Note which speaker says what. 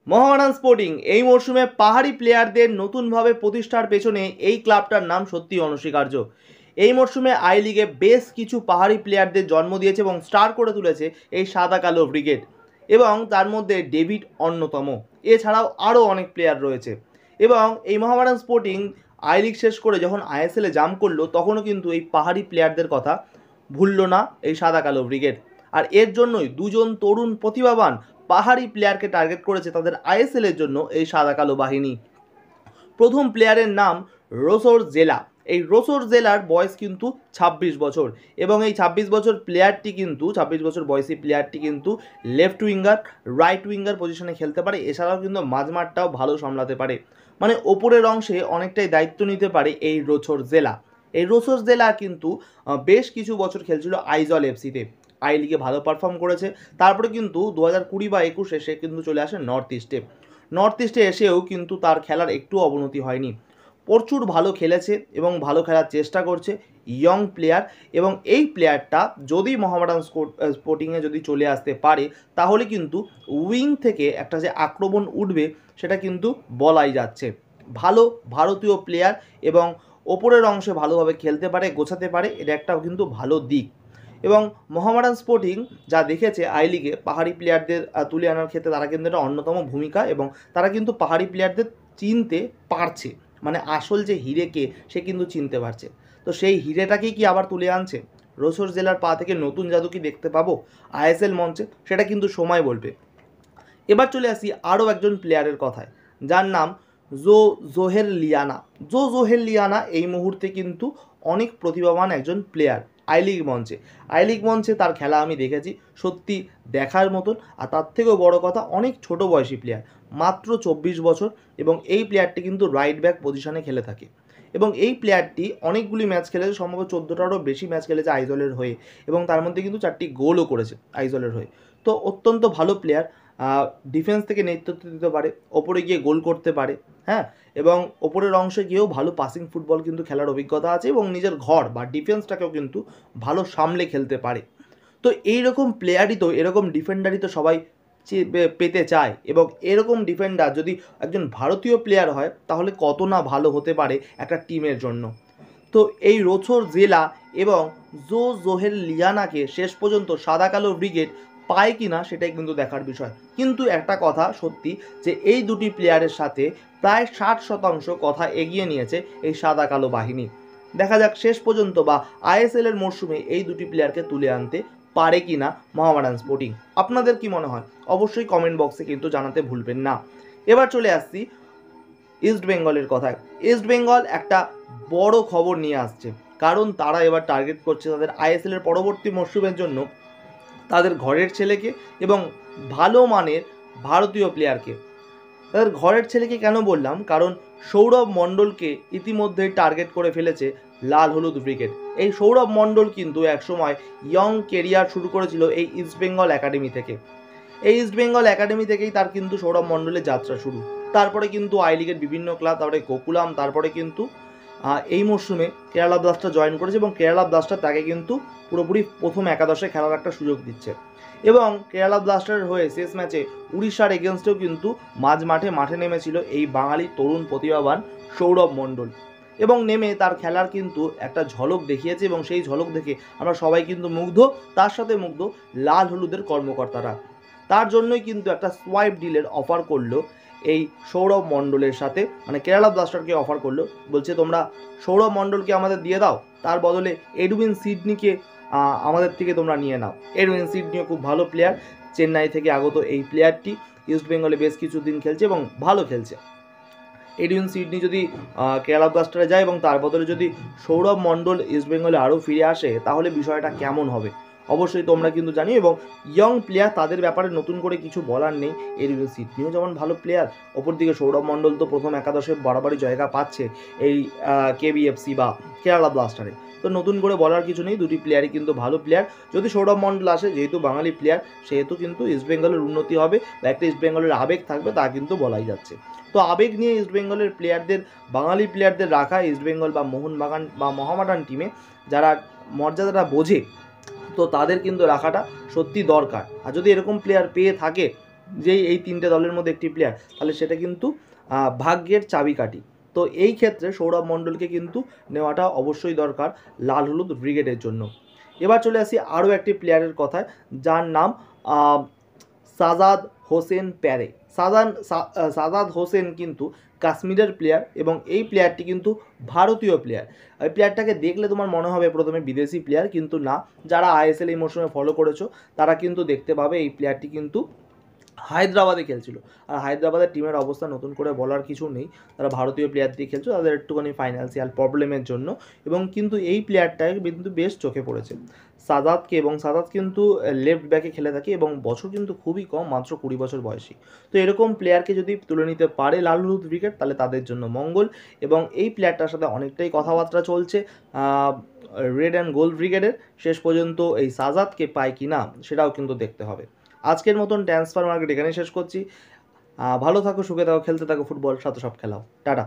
Speaker 1: Mohammedan sporting এই মরশুমে পাহাড়ি প্লেয়ারদের নতুনভাবে প্রতিষ্ঠার পেছনে এই ক্লাবটার নাম সত্যি অনস্বীকার্য। এই মরশুমে আই লিগে বেশ কিছু পাহাড়ি প্লেয়ারদের জন্ম দিয়েছে এবং স্টার করে তুলেছে এই সাদা কালো ব্রিগেড, এবং তার মধ্যে ডেভিড অন্যতম। এছাড়াও আরও অনেক প্লেয়ার রয়েছে। এবং এই মোহামেডান স্পোর্টিং আই লিগ শেষ করে যখন আইএসএলে জাম্প করলো, তখনও কিন্তু এই পাহাড়ি প্লেয়ারদের কথা ভুলল না এই সাদা কালো ব্রিগেড। আর এর জন্যই দুজন তরুণ প্রতিভাবান পাহাড়ি প্লেয়ারকে টার্গেট করেছে তাদের আইএসএল এর জন্য এই সাদা কালো বাহিনী। প্রথম প্লেয়ারের নাম রোসোর জেলা। এই রোসোর জেলার বয়স কিন্তু ২৬ বছর, এবং এই ২৬ বছর প্লেয়ারটি কিন্তু ২৬ বছর বয়সী প্লেয়ারটি কিন্তু লেফট উইঙ্গার, রাইট উইঙ্গার পজিশনে খেলতে পারে। এছাড়াও কিন্তু মাঝমাঠটাও ভালো সামলাতে পারে, মানে ওপরের অংশে অনেকটাই দায়িত্ব নিতে পারে এই রোসোর জেলা। এই রোসোর জেলা কিন্তু বেশ কিছু বছর খেলছিল আইজল এফসিতে, আই লিগে ভালো পারফর্ম করেছে। তারপরে কিন্তু 2020 বা 21 সে কিন্তু চলে আসে নর্থ ইস্টে। নর্থ ইস্টে এসেও কিন্তু তার খেলার একটু অবনতি হয়নি। প্রচুর ভালো খেলেছে এবং ভালো খেলার চেষ্টা করছে, ইয়ং প্লেয়ার। এবং এই প্লেয়ারটা যদি মোহামেডান স্পোর্টিংয়ে যদি চলে আসতে পারে, তাহলে কিন্তু উইং থেকে একটা যে আক্রমণ উঠবে সেটা কিন্তু বলাই যাচ্ছে। ভালো ভারতীয় প্লেয়ার এবং ওপরের অংশে ভালোভাবে খেলতে পারে, গোছাতে পারে, এটা একটা কিন্তু ভালো দিক। এবং মোহামেডান স্পোর্টিং যা দেখেছে আই লিগে পাহাড়ি প্লেয়ারদের তুলে আনার ক্ষেত্রে তারা কিন্তু একটা অন্যতম ভূমিকা, এবং তারা কিন্তু পাহাড়ি প্লেয়ারদের চিনতে পারছে, মানে আসল যে হিরেকে সে কিন্তু চিনতে পারছে। তো সেই হিরেটাকেই কি আবার তুলে আনছে? রোসোর জেলার পা থেকে নতুন জাদু কি দেখতে পাবো আইএসএল মঞ্চে? সেটা কিন্তু সময় বলবে। এবার চলে আসি আরও একজন প্লেয়ারের কথায়, যার নাম জোহের লিয়ানা। জোহের লিয়ানা এই মুহূর্তে কিন্তু অনেক প্রতিভাবান একজন প্লেয়ার আই লিগ মঞ্চে তার খেলা আমি দেখেছি, সত্যি দেখার মতন। আর তার থেকেও বড় কথা, অনেক ছোট বয়সী প্লেয়ার, মাত্র 24 বছর, এবং এই প্লেয়ারটি কিন্তু রাইট ব্যাক পজিশনে খেলে থাকে। এবং এই প্লেয়ারটি অনেকগুলি ম্যাচ খেলেছে, সম্ভবত 14টারও বেশি ম্যাচ খেলেছে আইজলের হয়ে, এবং তার মধ্যে কিন্তু 4টি গোলও করেছে আইজলের হয়ে। তো অত্যন্ত ভালো প্লেয়ার, ডিফেন্স থেকে নেতৃত্ব দিতে পারে, ওপরে গিয়ে গোল করতে পারে, হ্যাঁ, এবং ওপরের অংশে গিয়েও ভালো পাসিং ফুটবল কিন্তু খেলার অভিজ্ঞতা আছে, এবং নিজের ঘর বা ডিফেন্সটাকেও কিন্তু ভালো সামলে খেলতে পারে। তো এইরকম প্লেয়ারই তো, এরকম ডিফেন্ডারই তো সবাই পেতে চায়। এবং এরকম ডিফেন্ডার যদি একজন ভারতীয় প্লেয়ার হয়, তাহলে কত না ভালো হতে পারে একটা টিমের জন্য। তো এই রোসোর জেলা এবং জোহের লিয়ানাকে শেষ পর্যন্ত সাদা কালো ব্রিগেড পায় কি না সেটাই কিন্তু দেখার বিষয়। কিন্তু একটা কথা সত্যি, যে এই দুটি প্লেয়ারের সাথে প্রায় 60% কথা এগিয়ে নিয়েছে এই সাদা কালো বাহিনী। দেখা যাক শেষ পর্যন্ত বা আইএসএল এর মরশুমে এই দুটি প্লেয়ারকে তুলে আনতে পারে কি না মোহামেডান স্পোর্টিং। আপনাদের কি মনে হয়? অবশ্যই কমেন্ট বক্সে কিন্তু জানাতে ভুলবেন না। এবার চলে আসছি ইস্ট বেঙ্গলের কথায়। ইস্ট বেঙ্গল একটা বড় খবর নিয়ে আসছে, কারণ তারা এবার টার্গেট করছে তাদের আইএসএল এর পরবর্তী মরশুমের জন্য তাদের ঘরের ছেলেকে এবং ভালো মানের ভারতীয় প্লেয়ারকে। তাদের ঘরের ছেলেকে কেন বললাম? কারণ সৌরভ মণ্ডলকে ইতিমধ্যেই টার্গেট করে ফেলেছে লাল হলুদ ব্রিগেড। এই সৌরভ মণ্ডল কিন্তু একসময় ইয়ং কেরিয়ার শুরু করেছিল এই ইস্টবেঙ্গল একাডেমি থেকে। এই ইস্টবেঙ্গল একাডেমি থেকেই তার কিন্তু সৌরভ মণ্ডলের যাত্রা শুরু। তারপরে কিন্তু আই লিগের বিভিন্ন ক্লাব, তারপরে গোকুলাম, তারপরে কিন্তু এই মরশুমে কেরালা ব্লাস্টার জয়েন করেছে, এবং কেরালা ব্লাস্টার তাকে কিন্তু পুরোপুরি প্রথম একাদশে খেলার একটা সুযোগ দিচ্ছে। এবং কেরালা ব্লাস্টারের হয়ে শেষ ম্যাচে উড়িষ্যার এগেনস্টেও কিন্তু মাঠে নেমেছিল এই বাঙালি তরুণ প্রতিভাবান সৌরভ মণ্ডল, এবং নেমে তার খেলার কিন্তু একটা ঝলক দেখিয়েছে, এবং সেই ঝলক দেখে আমরা সবাই কিন্তু মুগ্ধ, তার সাথে মুগ্ধ লাল হলুদের কর্মকর্তারা। তার জন্যই কিন্তু একটা সোয়াইপ ডিলের অফার করলো এই সৌরভ মণ্ডলের সাথে, মানে কেরালা ব্লাস্টারকে অফার করলো, বলছে তোমরা সৌরভ মণ্ডলকে আমাদের দিয়ে দাও, তার বদলে এডউইন সিডনিকে আমাদের থেকে তোমরা নিয়ে নাও। এডউইন সিডনিও খুব ভালো প্লেয়ার, চেন্নাই থেকে আগত এই প্লেয়ারটি ইস্ট বেঙ্গলে বেশ কিছুদিন খেলছে এবং ভালো খেলছে। এডউইন সিডনি যদি কেরালা ব্লাস্টারে যায় এবং তার বদলে যদি সৌরভ মণ্ডল ইস্ট বেঙ্গলে আরও ফিরে আসে, তাহলে বিষয়টা কেমন হবে অবশ্যই তোমরা কিন্তু জানিও। এবং ইয়ং প্লেয়ার তাদের ব্যাপারে নতুন করে কিছু বলার নেই। এডউইন সিডনিও যেমন ভালো প্লেয়ার, অপর দিকে সৌরভ মণ্ডল তো প্রথম একাদশে বাড়াবাড়ি জায়গা পাচ্ছে এই কেবিএফসি বা কেরালা ব্লাস্টারে। তো নতুন করে বলার কিছু নেই, দুটি প্লেয়ারই কিন্তু ভালো প্লেয়ার। যদি সৌরভ মণ্ডল আসে, যেহেতু বাঙালি প্লেয়ার, সেহেতু কিন্তু ইস্টবেঙ্গলের উন্নতি হবে বা একটা ইস্টবেঙ্গলের আবেগ থাকবে, তা কিন্তু বলাই যাচ্ছে। তো আবেগ নিয়ে ইস্টবেঙ্গলের প্লেয়ারদের, বাঙালি প্লেয়ারদের রাখা ইস্টবেঙ্গল বা মোহনবাগান বা মোহামেডান টিমে যারা মর্যাদাটা বোঝে, তো তাদের কিন্তু রাখাটা সত্যি দরকার। আর যদি এরকম প্লেয়ার পেয়ে থাকে, যেই এই তিনটে দলের মধ্যে একটি প্লেয়ার, তাহলে সেটা কিন্তু ভাগ্যের চাবিকাঠি। তো এই ক্ষেত্রে সৌরভ মণ্ডলকে কিন্তু নেওয়াটা অবশ্যই দরকার লাল হলুদ ব্রিগেডের জন্য। এবার চলে আসি আরও একটি প্লেয়ারের কথায়, যার নাম সাজাদ হোসেন প্যারে। সাজাদ হোসেন কিন্তু কাশ্মীরের প্লেয়ার এবং এই প্লেয়ারটি কিন্তু ভারতীয় প্লেয়ার। এই প্লেয়ারটাকে দেখলে তোমার মনে হবে প্রথমে বিদেশি প্লেয়ার, কিন্তু না। যারা আইএসএল এই মরশুমে ফলো করেছো তারা কিন্তু দেখতে পাবে এই প্লেয়ারটি কিন্তু হায়দ্রাবাদে খেলছিল। আর হায়দ্রাবাদের টিমের অবস্থা নতুন করে বলার কিছু নেই, তারা ভারতীয় প্লেয়ার দিয়ে খেলছে, তাদের একটুখানি ফাইন্যান্সিয়াল প্রবলেমের জন্য। এবং কিন্তু এই প্লেয়ারটাকে কিন্তু বেশ চোখে পড়েছে সাদাতকে, এবং সাদাত কিন্তু লেফট ব্যাকে খেলে থাকে এবং বছর কিন্তু খুবই কম, মাত্র 20 বছর বয়সী। তো এরকম প্লেয়ারকে যদি তুলে নিতে পারে লাল হলুদ ব্রিগেড, তাহলে তাদের জন্য মঙ্গল। এবং এই প্লেয়ারটার সাথে অনেকটাই কথাবার্তা চলছে রেড অ্যান্ড গোল্ড ব্রিগেডের। শেষ পর্যন্ত এই সাজাদকে পায় কি না সেটাও কিন্তু দেখতে হবে। আজকের মতন ট্রান্সফার মার্কেট এখানেই শেষ করছি। ভালো থাকো, সুখে থাকো, খেলতে থাকো ফুটবল, সাথে সব খেলাও। টাটা।